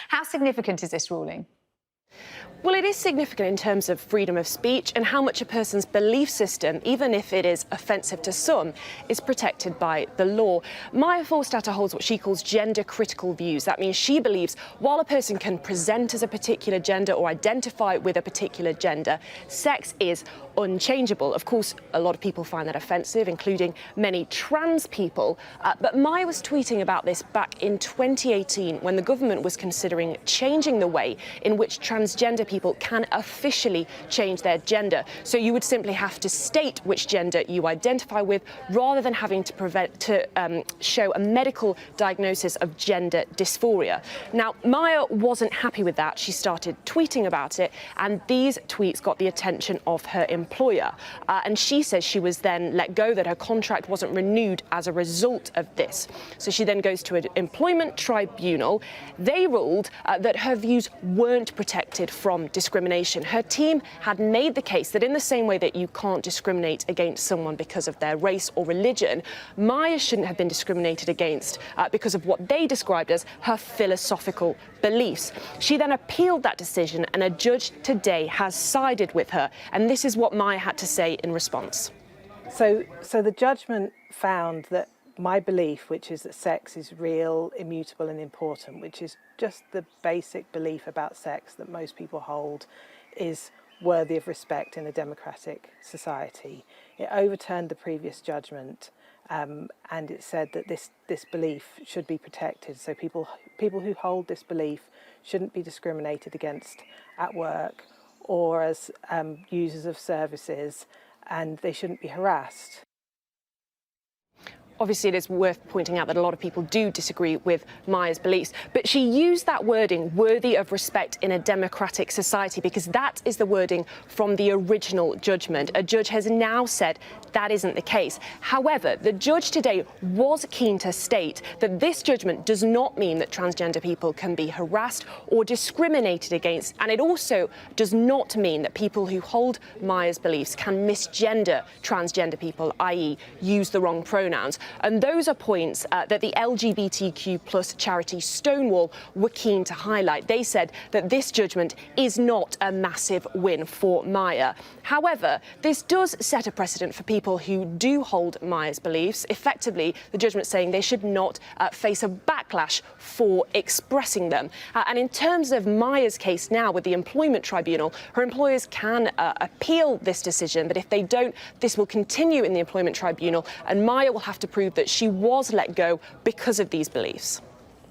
How significant is this ruling? Well, it is significant in terms of freedom of speech and how much a person's belief system, even if it is offensive to some, is protected by the law. Maya Forstater holds what she calls gender-critical views. That means she believes while a person can present as a particular gender or identify with a particular gender, sex is unchangeable. Of course, a lot of people find that offensive, including many trans people. But Maya was tweeting about this back in 2018 when the government was considering changing the way in which transgender people can officially change their gender. So you would simply have to state which gender you identify with rather than having to show a medical diagnosis of gender dysphoria. Now, Maya wasn't happy with that. She started tweeting about it, and these tweets got the attention of her employer. And she says she was then let go, that her contract wasn't renewed as a result of this. So she then goes to an employment tribunal. They ruled that her views weren't protected from discrimination. Her team had made the case that in the same way that you can't discriminate against someone because of their race or religion, Maya shouldn't have been discriminated against because of what they described as her philosophical beliefs. She then appealed that decision, and a judge today has sided with her. And this is what Maya had to say in response. So the judgment found that my belief, which is that sex is real, immutable and important, which is just the basic belief about sex that most people hold, is worthy of respect in a democratic society. It overturned the previous judgment, and it said that this belief should be protected. So people who hold this belief shouldn't be discriminated against at work or as users of services, and they shouldn't be harassed. Obviously, it is worth pointing out that a lot of people do disagree with Maya's beliefs, but she used that wording, worthy of respect in a democratic society, because that is the wording from the original judgment. A judge has now said that isn't the case. However, the judge today was keen to state that this judgment does not mean that transgender people can be harassed or discriminated against, and it also does not mean that people who hold Maya's beliefs can misgender transgender people, i.e. use the wrong pronouns. And those are points that the LGBTQ+ charity Stonewall were keen to highlight. They said that this judgment is not a massive win for Maya. However, this does set a precedent for people who do hold Maya's beliefs. Effectively, the judgment saying they should not face a backlash for expressing them. And in terms of Maya's case now with the employment tribunal, her employers can appeal this decision, but if they don't, this will continue in the employment tribunal, and Maya will have to prove that she was let go because of these beliefs.